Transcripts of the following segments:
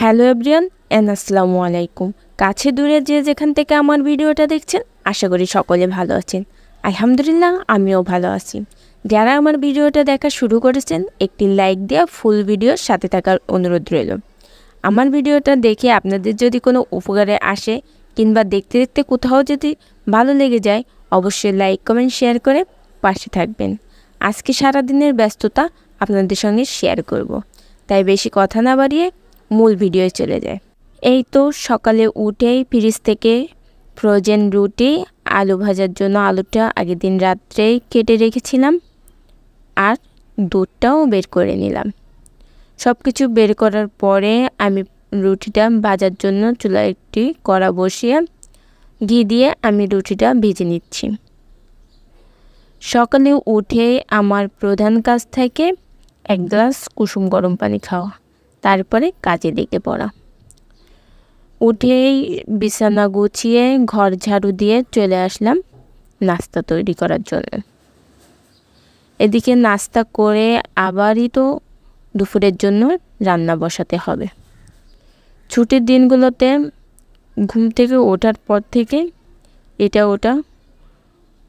Hello everyone and আসসালামু আলাইকুম। কাছে দূরে যে যেখান থেকে আমার ভিডিওটা দেখছেন আশা করি সকলে ভালো আছেন। আলহামদুলিল্লাহ আমিও ভালো আছি। যারা আমার ভিডিওটা দেখা শুরু করেছেন একটি লাইক দিয়ে ফুল ভিডিওর সাথে থাকার অনুরোধ রইল। আমার ভিডিওটা দেখে আপনাদের যদি কোনো উপকারে আসে কিংবা দেখতে দেখতে কোথাও যদি ভালো লেগে যায় অবশ্যই লাইক কমেন্ট শেয়ার করে পাশে থাকবেন। আজকে সারাদিনের ব্যস্ততা আপনাদের সঙ্গে শেয়ার করব, তাই বেশি কথা না বাড়িয়ে মূল ভিডিওয়ে চলে যায়। এই তো সকালে উঠেই ফ্রিজ থেকে ফ্রোজেন রুটি আলু ভাজার জন্য আলুটা আগের দিন রাত্রেই কেটে রেখেছিলাম আর দুধটাও বের করে নিলাম। সব কিছু বের করার পরে আমি রুটিটা ভাজার জন্য চুলায় একটি কড়া বসিয়ে ঘি দিয়ে আমি রুটিটা ভেজে নিচ্ছি। সকালে উঠে আমার প্রধান কাজ থাকে এক গ্লাস কুসুম গরম পানি খাওয়া, তারপরে কাজে লেগে পড়া। উঠেই বিছানা গুছিয়ে ঘর ঝাড়ু দিয়ে চলে আসলাম নাস্তা তৈরি করার জন্য। এদিকে নাস্তা করে আবারই তো দুপুরের জন্য রান্না বসাতে হবে। ছুটির দিনগুলোতে ঘুম থেকে ওঠার পর থেকে এটা ওটা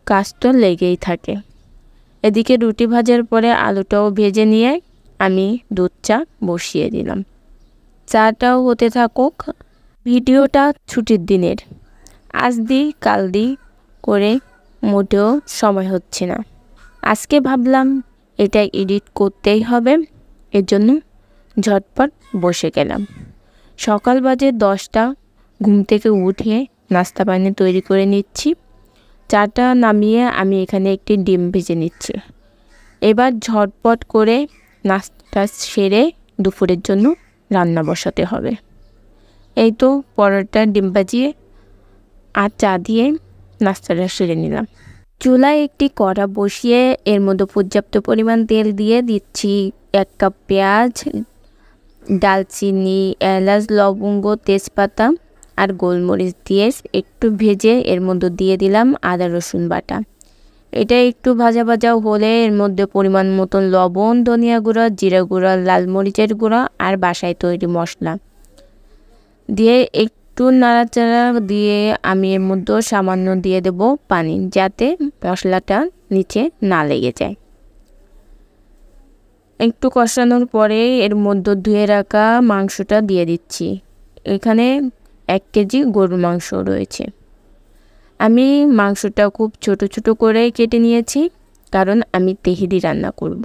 কাজ তো লেগেই থাকে। এদিকে রুটি ভাজার পরে আলুটাও ভেজে নিয়ে আমি দুধ চা বসিয়ে দিলাম। চাটাও হতে থাকুক। ভিডিওটা ছুটির দিনের, আজ দিই কাল দিই করে মোটেও সময় হচ্ছে না। আজকে ভাবলাম এটা এডিট করতেই হবে, এর জন্য ঝটপট বসে গেলাম। সকাল বাজে 10টা। ঘুম থেকে উঠে নাস্তা পানি তৈরি করে নিচ্ছি। চাটা নামিয়ে আমি এখানে একটি ডিম ভেজে নিচ্ছি। এবার ঝটপট করে নাস্তা সেরে দুপুরের জন্য রান্না বসাতে হবে। এই তো পরোটা ডিম ভাজিয়ে আর চা দিয়ে নাস্তাটা সেরে নিলাম। চুলায় একটি কড়া বসিয়ে এর মধ্যে পর্যাপ্ত পরিমাণ তেল দিয়ে দিচ্ছি 1 কাপ পেঁয়াজ, ডালচিনি, এলাচ, লবঙ্গ, তেজপাতা আর গোলমরিচ দিয়ে একটু ভেজে এর মধ্যে দিয়ে দিলাম আদা রসুন বাটা। এটা একটু ভাজা ভাজা হলে এর মধ্যে পরিমাণ মতন লবণ, ধনিয়া গুঁড়া, জিরা গুঁড়া, লাল মরিচের গুঁড়া আর বাসায় তৈরি মশলা দিয়ে একটু নাড়াচাড়া দিয়ে আমি এর মধ্যে সামান্য দিয়ে দেব পানি, যাতে মশলাটা নিচে না লেগে যায়। একটু কষানোর পরে এর মধ্যে ধুয়ে রাখা মাংসটা দিয়ে দিচ্ছি। এখানে 1 কেজি গরুর মাংস রয়েছে। আমি মাংসটা খুব ছোট ছোট করে কেটে নিয়েছি, কারণ আমি তেহেরি রান্না করব।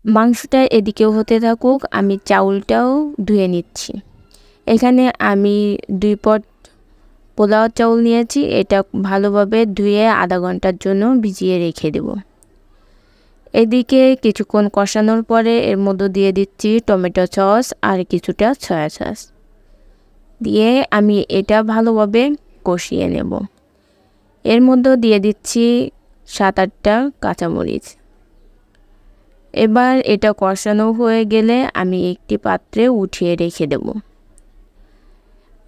মাংসটা এদিকেও হতে থাকুক, আমি চাউলটাও ধুয়ে নিচ্ছি। এখানে আমি 2 পট পোলাও চাউল নিয়েছি। এটা ভালোভাবে ধুয়ে আধা ঘন্টার জন্য ভিজিয়ে রেখে দেব। এদিকে কিছুক্ষণ কষানোর পরে এর মধ্যে দিয়ে দিচ্ছি টমেটো সস আর কিছুটা সয়া সস দিয়ে আমি এটা ভালোভাবে কষিয়ে নেব। এর মধ্যে দিয়ে দিচ্ছি 7-8টা কাঁচামরিচ। এবার এটা কষানো হয়ে গেলে আমি একটি পাত্রে উঠিয়ে রেখে দেব।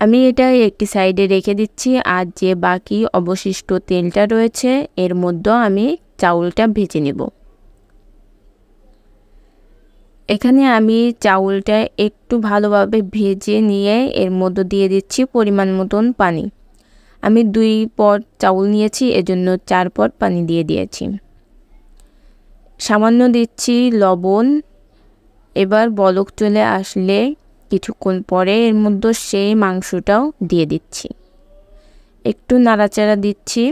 আমি এটা একটি সাইডে রেখে দিচ্ছি, আর যে বাকি অবশিষ্ট তেলটা রয়েছে এর মধ্যে আমি চাউলটা ভেজে নেব। এখানে আমি চাউলটা একটু ভালোভাবে ভেজে নিয়ে এর মধ্যে দিয়ে দিচ্ছি পরিমাণ মতন পানি। আমি 2 পট চাউল নিয়েছি, এজন্য 4 পট পানি দিয়ে দিয়েছি। সামান্য দিচ্ছি লবণ। এবার বলক চলে আসলে কিছুক্ষণ পরে এর মধ্যে সেই মাংসটাও দিয়ে দিচ্ছি। একটু নাড়াচাড়া দিচ্ছি।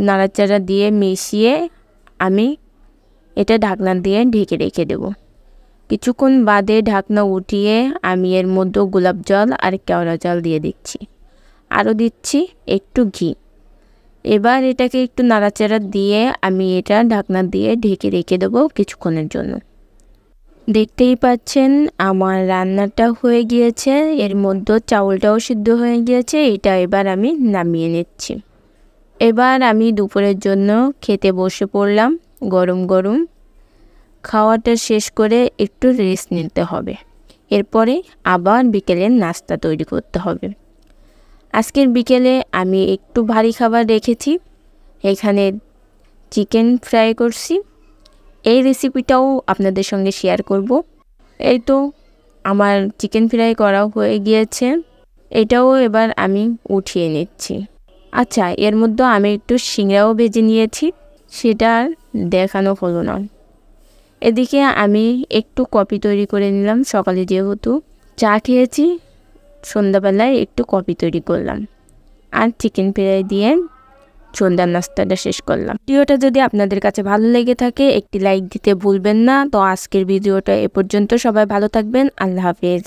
নাড়াচাড়া দিয়ে মিশিয়ে আমি এটা ঢাকনা দিয়ে ঢেকে রেখে দেব। কিছুক্ষণ বাদে ঢাকনা উঠিয়ে আমি এর মধ্যে গোলাপ জল আর কেওড়া জল দিয়ে দিচ্ছি। আরও দিচ্ছি একটু ঘি। এবার এটাকে একটু নাড়াচাড়া দিয়ে আমি এটা ঢাকনা দিয়ে ঢেকে রেখে দেবো কিছুক্ষণের জন্য। দেখতেই পাচ্ছেন আমার রান্নাটা হয়ে গিয়েছে। এর মধ্যে চাউলটাও সিদ্ধ হয়ে গিয়েছে। এটা এবার আমি নামিয়ে নিচ্ছি। এবার আমি দুপুরের জন্য খেতে বসে পড়লাম। গরম গরম খাওয়াটা শেষ করে একটু রেস্ট নিতে হবে। এরপরে আবার বিকেলের নাস্তা তৈরি করতে হবে। আজকের বিকেলে আমি একটু ভারী খাবার রেখেছি। এখানে চিকেন ফ্রাই করছি। এই রেসিপিটাও আপনাদের সঙ্গে শেয়ার করব। এই তো আমার চিকেন ফ্রাই করাও হয়ে গিয়েছে, এটাও এবার আমি উঠিয়ে নিচ্ছি। আচ্ছা, এর মধ্যে আমি একটু সিংড়াও ভেজে নিয়েছি, সেটা আর দেখানো হলো না। এদিকে আমি একটু কফি তৈরি করে নিলাম, সকালে যেহেতু চা খেয়েছি, সন্ধ্যাবেলায় একটু কফি তৈরি করলাম আর চিকেন ফ্রাই দিয়ে সন্ধ্যার নাস্তাটা শেষ করলাম। ভিডিওটা যদি আপনাদের কাছে ভালো লেগে থাকে একটি লাইক দিতে ভুলবেন না। তো আজকের ভিডিওটা এ পর্যন্ত, সবাই ভালো থাকবেন, আল্লাহ হাফেজ।